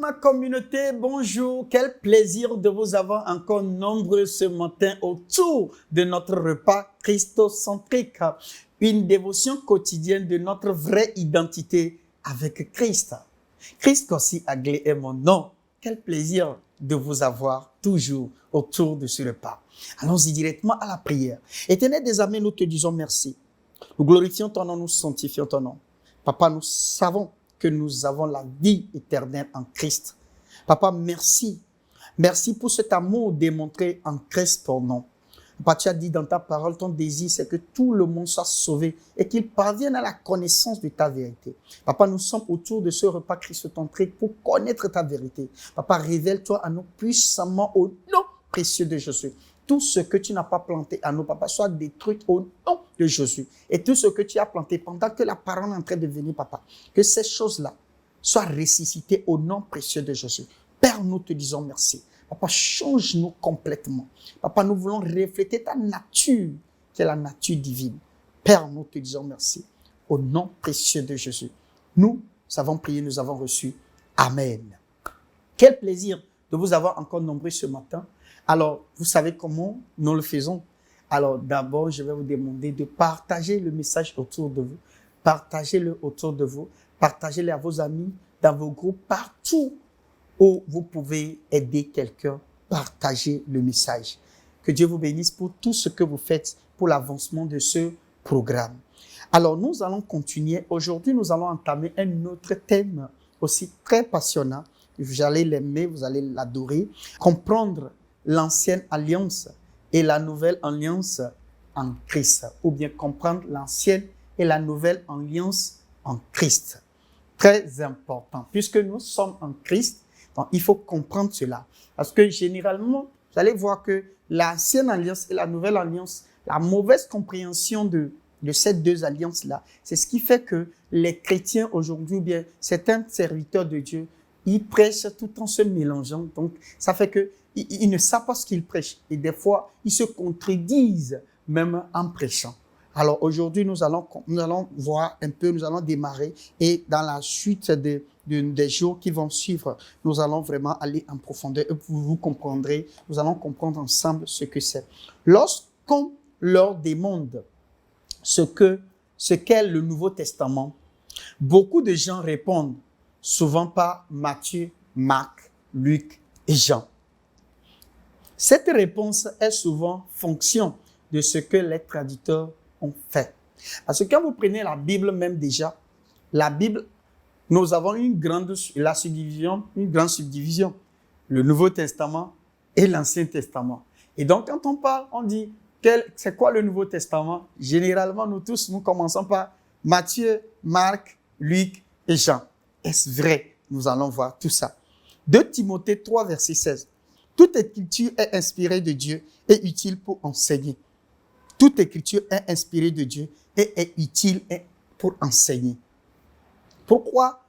ma communauté, bonjour. Quel plaisir de vous avoir encore nombreux ce matin autour de notre repas christocentrique. Une dévotion quotidienne de notre vraie identité avec Christ. Christ aussi aglé est mon nom. Quel plaisir de vous avoir toujours autour de ce repas. Allons-y directement à la prière. Éternel des armées, nous te disons merci. Nous glorifions ton nom, nous sanctifions ton nom. Papa, nous savons que nous avons la vie éternelle en Christ. Papa, merci. Merci pour cet amour démontré en Christ ton nom. Papa, tu as dit dans ta parole, ton désir, c'est que tout le monde soit sauvé et qu'il parvienne à la connaissance de ta vérité. Papa, nous sommes autour de ce repas christocentrique pour connaître ta vérité. Papa, révèle-toi à nous puissamment au nom précieux de Jésus. Tout ce que tu n'as pas planté à nous, papa, soit détruit au nom de Jésus. Et tout ce que tu as planté pendant que la parole est en train de venir, papa, que ces choses-là soient ressuscitées au nom précieux de Jésus. Père, nous te disons merci. Papa, change-nous complètement. Papa, nous voulons refléter ta nature, qui est la nature divine. Père, nous te disons merci. Au nom précieux de Jésus. Nous avons prié, nous avons reçu. Amen. Quel plaisir de vous avoir encore nombreux ce matin. Alors, vous savez comment nous le faisons. Alors, d'abord, je vais vous demander de partager le message autour de vous. Partagez-le autour de vous. Partagez-le à vos amis, dans vos groupes, partout où vous pouvez aider quelqu'un. Partagez le message. Que Dieu vous bénisse pour tout ce que vous faites pour l'avancement de ce programme. Alors, nous allons continuer. Aujourd'hui, nous allons entamer un autre thème aussi très passionnant. Vous allez l'aimer, vous allez l'adorer. Comprendre l'ancienne alliance et la nouvelle alliance en Christ. Ou bien comprendre l'ancienne et la nouvelle alliance en Christ. Très important. Puisque nous sommes en Christ, donc il faut comprendre cela. Parce que généralement, vous allez voir que l'ancienne alliance et la nouvelle alliance, la mauvaise compréhension de ces deux alliances-là, c'est ce qui fait que les chrétiens aujourd'hui, ou bien certains serviteurs de Dieu, ils prêchent tout en se mélangeant. Donc, ça fait que ils ne savent pas ce qu'ils prêchent. Et des fois, ils se contredisent même en prêchant. Alors aujourd'hui, nous allons voir un peu, nous allons démarrer. Et dans la suite des jours qui vont suivre, nous allons vraiment aller en profondeur. Et vous comprendrez, nous allons comprendre ensemble ce que c'est. Lorsqu'on leur demande ce qu'est le Nouveau Testament, beaucoup de gens répondent souvent par Matthieu, Marc, Luc et Jean. Cette réponse est souvent fonction de ce que les traducteurs ont fait. Parce que quand vous prenez la Bible même déjà, la Bible, nous avons une grande subdivision. Le Nouveau Testament et l'Ancien Testament. Et donc, quand on parle, on dit, c'est quoi le Nouveau Testament? Généralement, nous commençons par Matthieu, Marc, Luc et Jean. Est-ce vrai? Nous allons voir tout ça. 2 Timothée 3, verset 16. Toute écriture est inspirée de Dieu et utile pour enseigner. Toute écriture est inspirée de Dieu et est utile pour enseigner. Pourquoi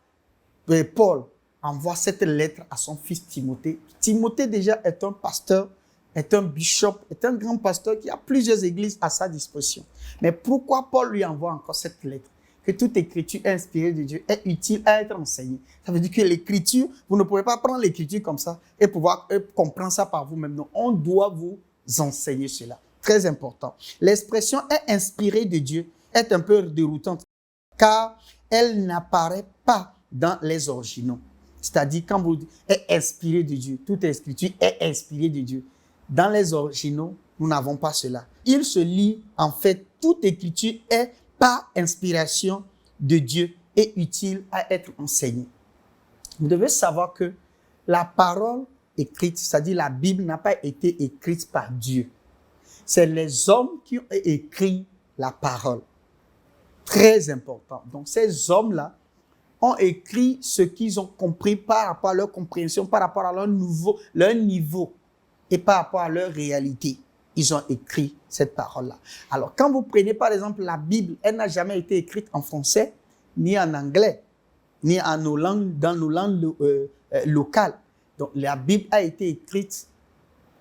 Paul envoie cette lettre à son fils Timothée? Timothée déjà est un pasteur, est un bishop, est un grand pasteur qui a plusieurs églises à sa disposition. Mais pourquoi Paul lui envoie encore cette lettre? Que toute écriture inspirée de Dieu est utile à être enseignée. Ça veut dire que l'écriture, vous ne pouvez pas prendre l'écriture comme ça et pouvoir comprendre ça par vous-même. Non, on doit vous enseigner cela. Très important. L'expression est inspirée de Dieu est un peu déroutante car elle n'apparaît pas dans les originaux. C'est-à-dire quand vous dites est inspirée de Dieu, toute écriture est inspirée de Dieu. Dans les originaux, nous n'avons pas cela. Il se lit, en fait, toute écriture est par inspiration de Dieu et utile à être enseignée. Vous devez savoir que la parole écrite, c'est-à-dire la Bible, n'a pas été écrite par Dieu. C'est les hommes qui ont écrit la parole. Très important. Donc ces hommes-là ont écrit ce qu'ils ont compris par rapport à leur compréhension, par rapport à leur niveau et par rapport à leur réalité. Ils ont écrit cette parole-là. Alors, quand vous prenez par exemple la Bible, elle n'a jamais été écrite en français, ni en anglais, ni dans nos langues locales. Donc, la Bible a été écrite,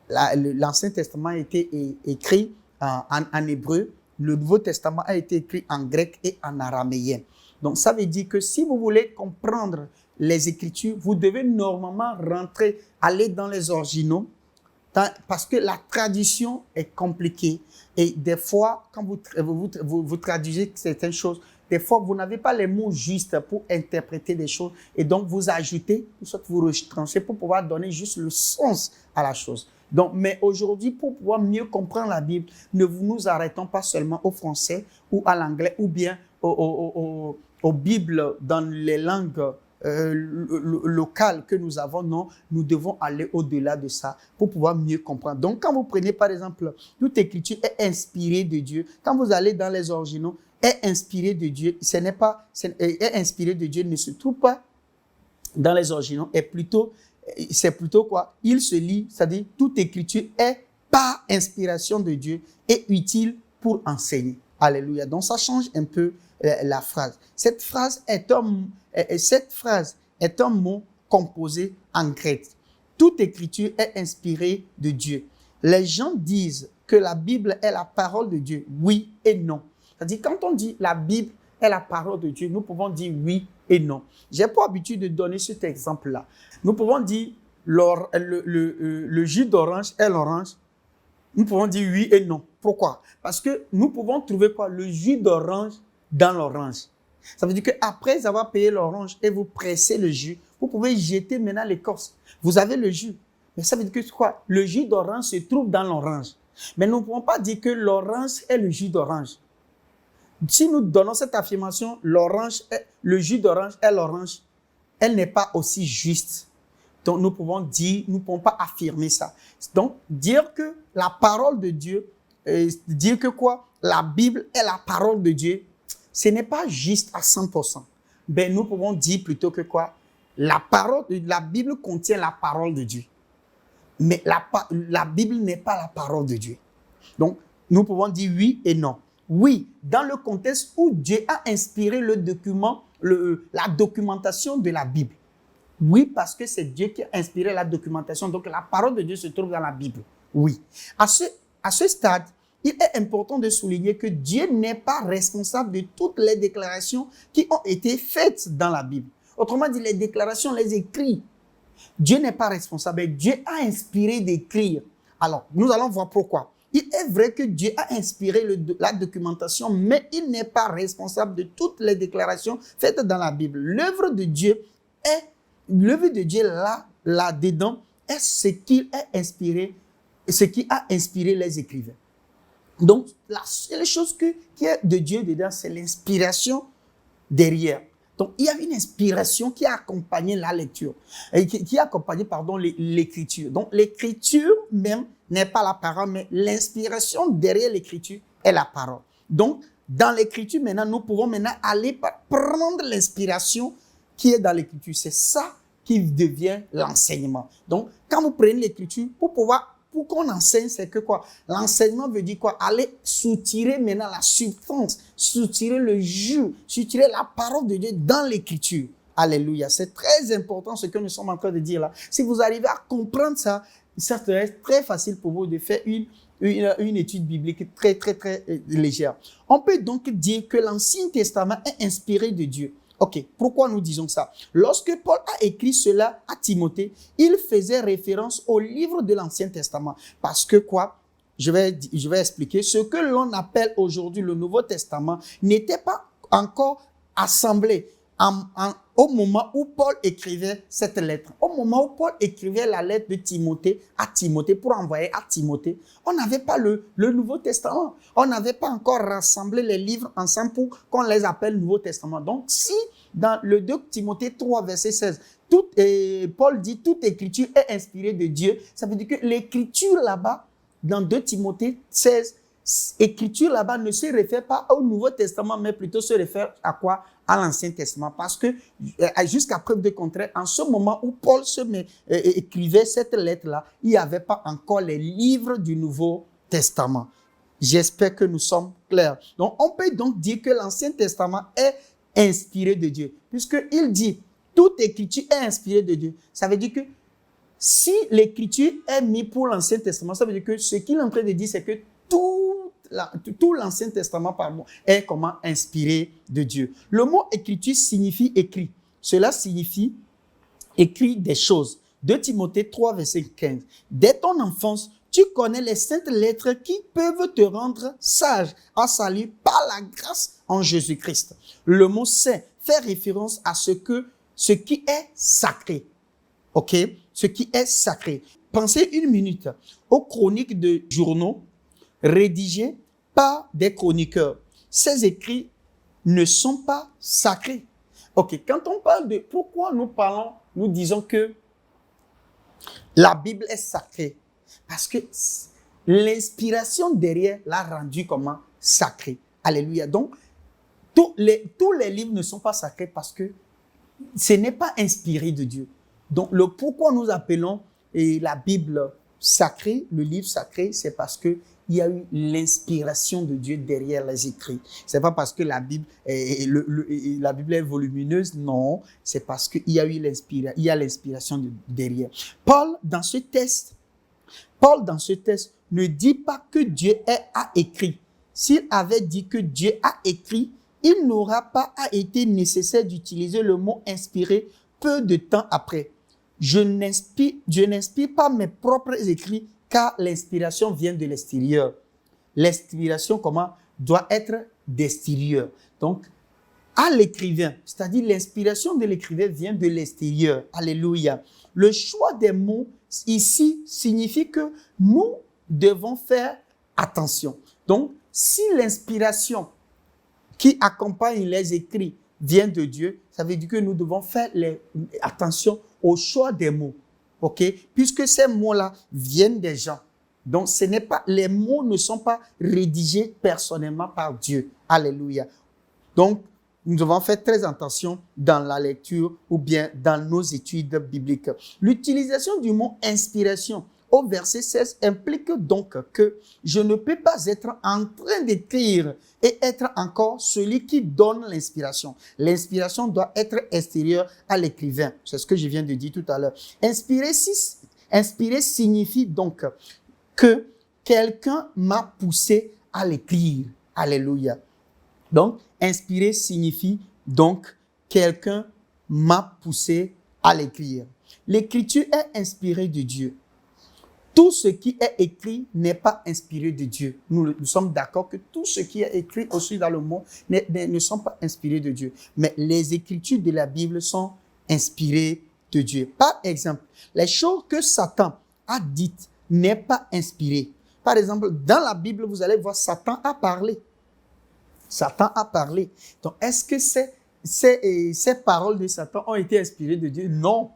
l'Ancien Testament a été écrit en hébreu, le Nouveau Testament a été écrit en grec et en araméen. Donc, ça veut dire que si vous voulez comprendre les Écritures, vous devez normalement aller dans les originaux, parce que la traduction est compliquée. Et des fois, quand vous traduisez certaines choses, des fois, vous n'avez pas les mots justes pour interpréter des choses. Et donc, vous ajoutez, soit vous retranchez pour pouvoir donner juste le sens à la chose. Donc, mais aujourd'hui, pour pouvoir mieux comprendre la Bible, ne nous arrêtons pas seulement au français ou à l'anglais ou bien aux Bibles dans les langues locales que nous avons. Non, nous devons aller au-delà de ça pour pouvoir mieux comprendre. Donc, quand vous prenez par exemple, toute écriture est inspirée de Dieu. Quand vous allez dans les originaux, est inspiré de Dieu. Est inspiré de Dieu ne se trouve pas dans les originaux. C'est plutôt quoi? Il se lit, c'est-à-dire toute écriture est par inspiration de Dieu et utile pour enseigner. Alléluia. Donc ça change un peu la phrase. Cette phrase est un mot composé en grec. Toute écriture est inspirée de Dieu. Les gens disent que la Bible est la parole de Dieu. Oui et non. C'est-à-dire, quand on dit la Bible est la parole de Dieu, nous pouvons dire oui et non. J'ai pas l'habitude de donner cet exemple-là. Nous pouvons dire le jus d'orange est l'orange. Nous pouvons dire oui et non. Pourquoi? Parce que nous pouvons trouver quoi? Le jus d'orange dans l'orange. Ça veut dire qu'après avoir payé l'orange et vous pressez le jus, vous pouvez jeter maintenant l'écorce. Vous avez le jus. Mais ça veut dire que quoi? Le jus d'orange se trouve dans l'orange. Mais nous ne pouvons pas dire que l'orange est le jus d'orange. Si nous donnons cette affirmation, le jus d'orange est l'orange, elle n'est pas aussi juste. Donc, nous pouvons pas affirmer ça. Donc, dire que la parole de Dieu, dire que quoi? La Bible est la parole de Dieu, ce n'est pas juste à 100%. Ben, nous pouvons dire plutôt que quoi? La Bible contient la parole de Dieu. Mais la Bible n'est pas la parole de Dieu. Donc, nous pouvons dire oui et non. Oui, dans le contexte où Dieu a inspiré la documentation de la Bible. Oui, parce que c'est Dieu qui a inspiré la documentation. Donc, la parole de Dieu se trouve dans la Bible. Oui. À ce stade, il est important de souligner que Dieu n'est pas responsable de toutes les déclarations qui ont été faites dans la Bible. Autrement dit, les déclarations, les écrits. Dieu n'est pas responsable. Dieu a inspiré d'écrire. Alors, nous allons voir pourquoi. Il est vrai que Dieu a inspiré la documentation, mais il n'est pas responsable de toutes les déclarations faites dans la Bible. L'œuvre de Dieu là-dedans, est ce qui a inspiré les écrivains. Donc, la seule chose qui est de Dieu dedans, c'est l'inspiration derrière. Donc, il y a une inspiration qui a accompagné la lecture, qui a accompagné, l'écriture. Donc, l'écriture même n'est pas la parole, mais l'inspiration derrière l'écriture est la parole. Donc, dans l'écriture, maintenant, nous pouvons aller prendre l'inspiration qui est dans l'écriture. C'est ça qui devient l'enseignement. Donc, quand vous prenez l'écriture, pour qu'on enseigne, c'est que quoi? L'enseignement veut dire quoi? Aller soutirer maintenant la substance, soutirer le jus, soutirer la parole de Dieu dans l'écriture. Alléluia. C'est très important ce que nous sommes en train de dire là. Si vous arrivez à comprendre ça, ça serait très facile pour vous de faire une étude biblique très, très, très légère. On peut donc dire que l'Ancien Testament est inspiré de Dieu. Ok, pourquoi nous disons ça? Lorsque Paul a écrit cela à Timothée, il faisait référence au livre de l'Ancien Testament. Parce que quoi? Je vais expliquer. Ce que l'on appelle aujourd'hui le Nouveau Testament n'était pas encore assemblé au moment où Paul écrivait cette lettre. Au moment où Paul écrivait la lettre de Timothée à Timothée pour envoyer à Timothée, on n'avait pas le Nouveau Testament. On n'avait pas encore rassemblé les livres ensemble pour qu'on les appelle Nouveau Testament. Donc, si dans le 2 Timothée 3, verset 16, Paul dit toute écriture est inspirée de Dieu, ça veut dire que l'écriture là-bas, dans 2 Timothée 16, écriture là-bas ne se réfère pas au Nouveau Testament, mais plutôt se réfère à quoi? À l'Ancien Testament. Parce que, jusqu'à preuve de contraire, en ce moment où Paul écrivait cette lettre-là, il n'y avait pas encore les livres du Nouveau Testament. J'espère que nous sommes clairs. Donc, on peut donc dire que l'Ancien Testament est inspiré de Dieu. Puisqu'il dit, toute écriture est inspirée de Dieu. Ça veut dire que si l'écriture est mise pour l'Ancien Testament, ça veut dire que ce qu'il est en train de dire, c'est que tout l'Ancien Testament est comment inspiré de Dieu. Le mot écriture signifie écrit. Cela signifie écrit des choses. 2 Timothée 3, verset 15. Dès ton enfance, tu connais les saintes lettres qui peuvent te rendre sage à salut par la grâce en Jésus-Christ. Le mot saint fait référence à ce qui est sacré. OK? Ce qui est sacré. Pensez une minute aux chroniques de journaux rédigées par des chroniqueurs. Ces écrits ne sont pas sacrés. OK, quand on parle de pourquoi nous disons que la Bible est sacrée, parce que l'inspiration derrière l'a rendu comment? Sacré. Alléluia. Donc, tous les livres ne sont pas sacrés parce que ce n'est pas inspiré de Dieu. Donc, le pourquoi nous appelons la Bible sacrée, le livre sacré, c'est parce que il y a eu l'inspiration de Dieu derrière les écrits. C'est pas parce que la Bible est volumineuse, non. C'est parce qu'il y a eu l'inspiration derrière. Paul, dans ce texte, ne dit pas que Dieu a écrit. S'il avait dit que Dieu a écrit, il n'aura pas été nécessaire d'utiliser le mot inspiré peu de temps après. Je n'inspire pas mes propres écrits car l'inspiration vient de l'extérieur. L'inspiration, doit être d'extérieur. Donc, à l'écrivain, c'est-à-dire l'inspiration de l'écrivain vient de l'extérieur. Alléluia. Le choix des mots ici signifie que nous devons faire attention. Donc, si l'inspiration qui accompagne les écrits vient de Dieu, ça veut dire que nous devons faire attention au choix des mots. OK? Puisque ces mots-là viennent des gens. Donc, les mots ne sont pas rédigés personnellement par Dieu. Alléluia. Donc, nous devons faire très attention dans la lecture ou bien dans nos études bibliques. L'utilisation du mot inspiration au verset 16 implique donc que je ne peux pas être en train d'écrire et être encore celui qui donne l'inspiration. L'inspiration doit être extérieure à l'écrivain. C'est ce que je viens de dire tout à l'heure. Inspirer signifie donc que quelqu'un m'a poussé à l'écrire. Alléluia. Donc, inspirer signifie donc quelqu'un m'a poussé à l'écrire. L'écriture est inspirée de Dieu. Tout ce qui est écrit n'est pas inspiré de Dieu. Nous sommes d'accord que tout ce qui est écrit aussi dans le monde ne sont pas inspirés de Dieu. Mais les écritures de la Bible sont inspirées de Dieu. Par exemple, les choses que Satan a dites n'est pas inspiré. Par exemple, dans la Bible, vous allez voir Satan a parlé. Satan a parlé. Donc, est-ce que ces paroles de Satan ont été inspirées de Dieu? Non.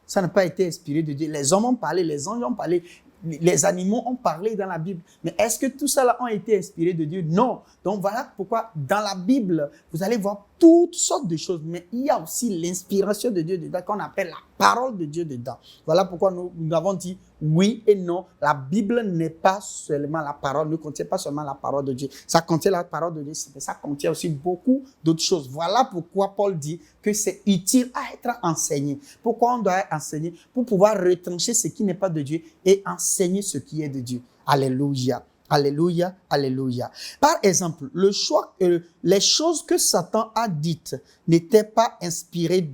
Ça n'a pas été inspiré de Dieu. Les hommes ont parlé, les anges ont parlé, les animaux ont parlé dans la Bible. Mais est-ce que tout ça ont été inspirés de Dieu? Non. Donc voilà pourquoi dans la Bible, vous allez voir toutes sortes de choses. Mais il y a aussi l'inspiration de Dieu dedans, qu'on appelle la parole de Dieu dedans. Voilà pourquoi nous avons dit oui et non. La Bible n'est pas seulement la parole, ne contient pas seulement la parole de Dieu. Ça contient la parole de Dieu, mais ça contient aussi beaucoup d'autres choses. Voilà pourquoi Paul dit que c'est utile à être enseigné. Pourquoi on doit enseigner? Pour pouvoir retrancher ce qui n'est pas de Dieu et enseigner ce qui est de Dieu. Alléluia. Alléluia, alléluia. Par exemple, les choses que Satan a dites n'étaient pas inspirées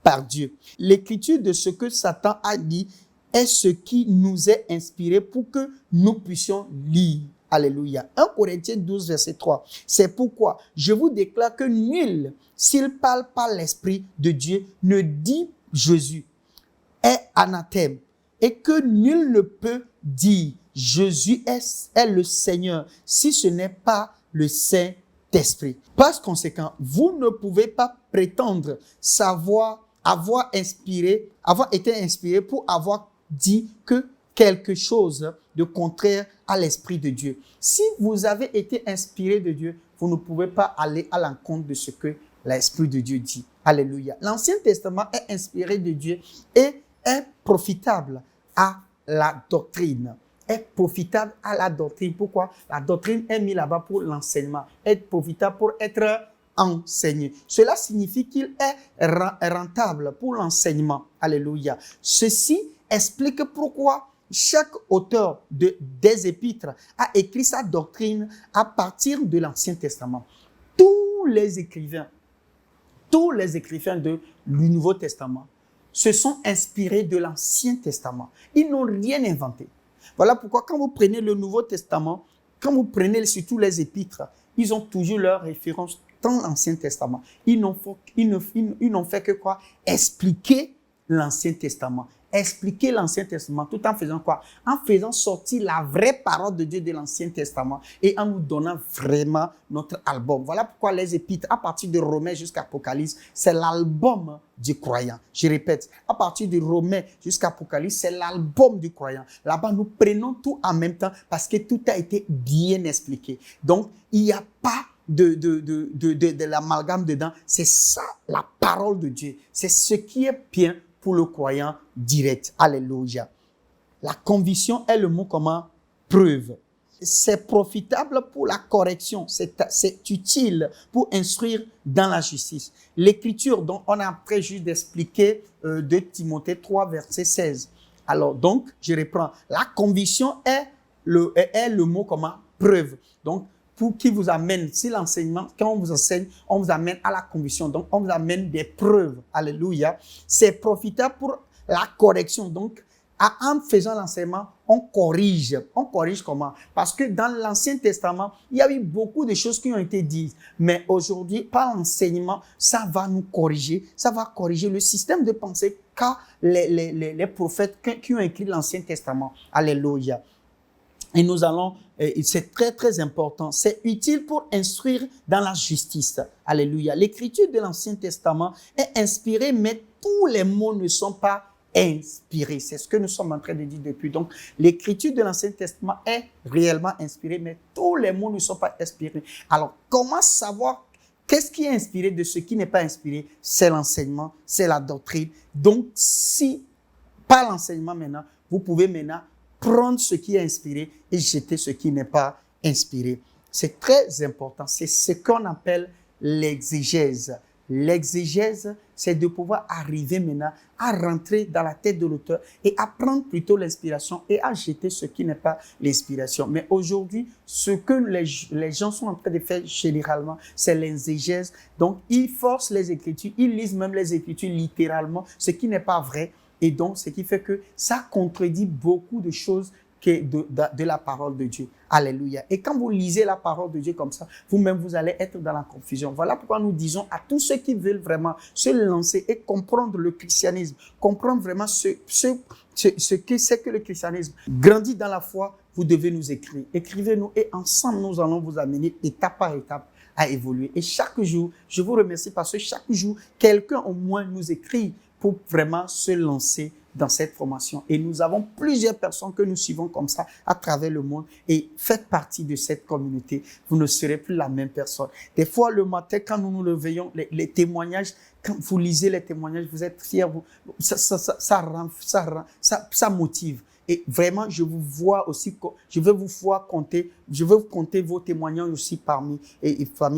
par Dieu. L'écriture de ce que Satan a dit est ce qui nous est inspiré pour que nous puissions lire. Alléluia. 1 Corinthiens 12, verset 3. C'est pourquoi je vous déclare que nul, s'il parle par l'Esprit de Dieu, ne dit Jésus est anathème et que nul ne peut dire Jésus est le Seigneur si ce n'est pas le Saint-Esprit. Par conséquent, vous ne pouvez pas prétendre avoir été inspiré pour avoir dit que quelque chose de contraire à l'Esprit de Dieu. Si vous avez été inspiré de Dieu, vous ne pouvez pas aller à l'encontre de ce que l'Esprit de Dieu dit. Alléluia. L'Ancien Testament est inspiré de Dieu et est profitable à la doctrine. Est profitable à la doctrine. Pourquoi? La doctrine est mise là-bas pour l'enseignement. Est profitable pour être enseigné. Cela signifie qu'il est rentable pour l'enseignement. Alléluia. Ceci explique pourquoi chaque auteur des épîtres a écrit sa doctrine à partir de l'Ancien Testament. Tous les écrivains du Nouveau Testament se sont inspirés de l'Ancien Testament. Ils n'ont rien inventé. Voilà pourquoi quand vous prenez le Nouveau Testament, quand vous prenez surtout les épîtres, ils ont toujours leur référence dans l'Ancien Testament. Ils n'ont fait que quoi? Expliquer l'Ancien Testament. Expliquer l'Ancien Testament tout en faisant quoi? En faisant sortir la vraie parole de Dieu de l'Ancien Testament et en nous donnant vraiment notre album. Voilà pourquoi les épîtres, à partir de Romains jusqu'à Apocalypse, c'est l'album du croyant. Je répète, à partir de Romains jusqu'à Apocalypse, c'est l'album du croyant. Là-bas, nous prenons tout en même temps parce que tout a été bien expliqué. Donc, il n'y a pas de l'amalgame dedans. C'est ça, la parole de Dieu. C'est ce qui est bien pour le croyant direct. Alléluia. La conviction est le mot comment? Preuve. C'est profitable pour la correction. C'est utile pour instruire dans la justice. L'écriture dont on a après juste d'expliquer de Timothée 3, verset 16. Alors donc, je reprends. La conviction est le mot comment? Preuve. Donc, pour qui vous amène, si l'enseignement, quand on vous enseigne, on vous amène à la conviction. Donc, on vous amène des preuves. Alléluia. C'est profitable pour la correction. Donc, en faisant l'enseignement, on corrige. On corrige comment? Parce que dans l'Ancien Testament, il y a eu beaucoup de choses qui ont été dites. Mais aujourd'hui, par l'enseignement, ça va nous corriger. Ça va corriger le système de pensée qu'a les prophètes qui ont écrit l'Ancien Testament. Alléluia. Et nous allons, c'est très très important, c'est utile pour instruire dans la justice. Alléluia. L'écriture de l'Ancien Testament est inspirée, mais tous les mots ne sont pas inspirés. C'est ce que nous sommes en train de dire depuis. Donc, l'écriture de l'Ancien Testament est réellement inspirée, mais tous les mots ne sont pas inspirés. Alors, comment savoir qu'est-ce qui est inspiré de ce qui n'est pas inspiré? C'est l'enseignement, c'est la doctrine. Donc, si, par l'enseignement maintenant, vous pouvez maintenant prendre ce qui est inspiré et jeter ce qui n'est pas inspiré. C'est très important. C'est ce qu'on appelle l'exégèse. L'exégèse, c'est de pouvoir arriver maintenant à rentrer dans la tête de l'auteur et à prendre plutôt l'inspiration et à jeter ce qui n'est pas l'inspiration. Mais aujourd'hui, ce que les gens sont en train de faire généralement, c'est l'exégèse. Donc, ils forcent les Écritures, ils lisent même les Écritures littéralement, ce qui n'est pas vrai. Et donc, ce qui fait que ça contredit beaucoup de choses de la parole de Dieu. Alléluia. Et quand vous lisez la parole de Dieu comme ça, vous-même, vous allez être dans la confusion. Voilà pourquoi nous disons à tous ceux qui veulent vraiment se lancer et comprendre le christianisme, comprendre vraiment ce que c'est que le christianisme, grandir dans la foi, vous devez nous écrire. Écrivez-nous et ensemble, nous allons vous amener étape par étape à évoluer. Et chaque jour, je vous remercie parce que chaque jour, quelqu'un au moins nous écrit pour vraiment se lancer dans cette formation. Et nous avons plusieurs personnes que nous suivons comme ça à travers le monde et faites partie de cette communauté. Vous ne serez plus la même personne. Des fois, le matin, quand nous nous réveillons, les témoignages, quand vous lisez les témoignages, vous êtes fiers, ça motive. Et vraiment, je vous vois aussi, je veux vous voir compter, je veux compter vos témoignages aussi parmi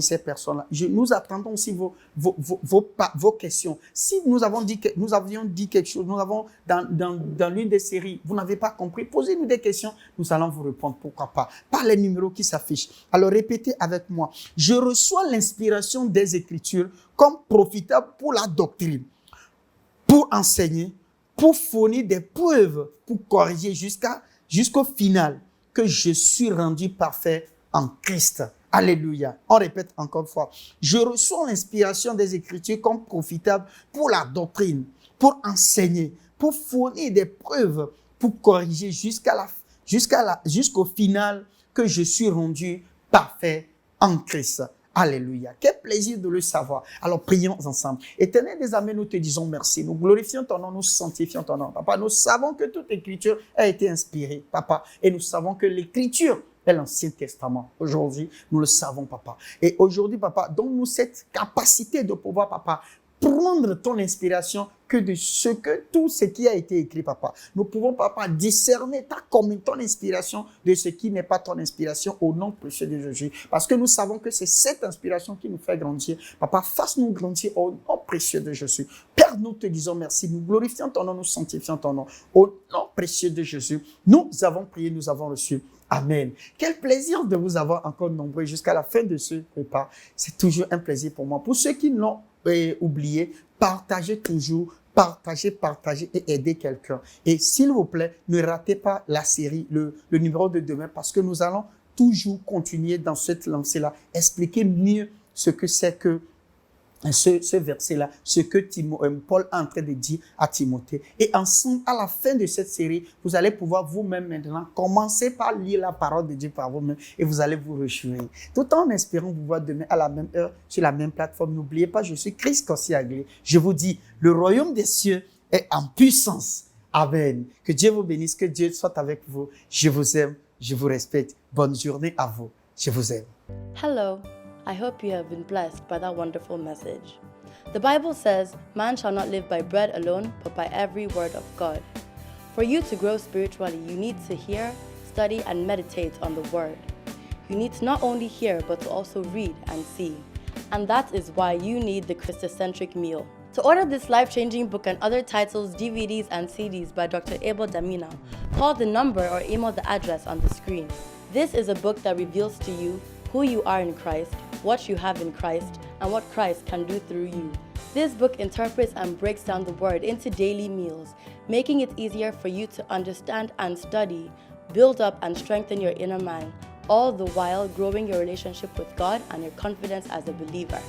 ces personnes-là. Nous attendons aussi vos questions. Si nous avions dit quelque chose, nous avons dans l'une des séries, vous n'avez pas compris, posez-nous des questions, nous allons vous répondre, pourquoi pas, par les numéros qui s'affichent. Alors répétez avec moi, je reçois l'inspiration des Écritures comme profitable pour la doctrine, pour enseigner, pour fournir des preuves, pour corriger jusqu'au final, que je suis rendu parfait en Christ. Alléluia. On répète encore une fois. Je reçois l'inspiration des Écritures comme profitable pour la doctrine, pour enseigner, pour fournir des preuves, pour corriger jusqu'au final, que je suis rendu parfait en Christ. Alléluia. Quel plaisir de le savoir. Alors, prions ensemble. Éternel des armées, nous te disons merci. Nous glorifions ton nom, nous sanctifions ton nom. Papa, nous savons que toute écriture a été inspirée, Papa. Et nous savons que l'écriture est l'Ancien Testament. Aujourd'hui, nous le savons, Papa. Et aujourd'hui, Papa, donne-nous cette capacité de pouvoir, Papa, prendre ton inspiration que de tout ce qui a été écrit, Papa. Nous pouvons, Papa, discerner ton inspiration de ce qui n'est pas ton inspiration au nom précieux de Jésus. Parce que nous savons que c'est cette inspiration qui nous fait grandir. Papa, fasse-nous grandir au nom précieux de Jésus. Père, nous te disons merci. Nous glorifions ton nom, nous sanctifions ton nom. Au nom précieux de Jésus, nous avons prié, nous avons reçu. Amen. Quel plaisir de vous avoir encore nombreux jusqu'à la fin de ce repas. C'est toujours un plaisir pour moi. Pour ceux qui n'ont oublier, partagez toujours, partagez et aidez quelqu'un. Et s'il vous plaît, ne ratez pas la série, le numéro de demain, parce que nous allons toujours continuer dans cette lancée-là, expliquer mieux ce que c'est que ce verset-là, ce que Paul est en train de dire à Timothée. Et ensemble, à la fin de cette série, vous allez pouvoir vous-même maintenant commencer par lire la parole de Dieu par vous-même et vous allez vous réjouir. Tout en espérant vous voir demain à la même heure sur la même plateforme. N'oubliez pas, je suis Chris Koscielny. Je vous dis, le royaume des cieux est en puissance. Amen. Que Dieu vous bénisse, que Dieu soit avec vous. Je vous aime, je vous respecte. Bonne journée à vous. Je vous aime. Hello. I hope you have been blessed by that wonderful message. The Bible says, man shall not live by bread alone, but by every word of God. For you to grow spiritually, you need to hear, study, and meditate on the Word. You need to not only hear, but to also read and see. And that is why you need the Christocentric meal. To order this life-changing book and other titles, DVDs, and CDs by Dr. Abel Damina, call the number or email the address on the screen. This is a book that reveals to you who you are in Christ, what you have in Christ, and what Christ can do through you. This book interprets and breaks down the Word into daily meals, making it easier for you to understand and study, build up and strengthen your inner man, all the while growing your relationship with God and your confidence as a believer.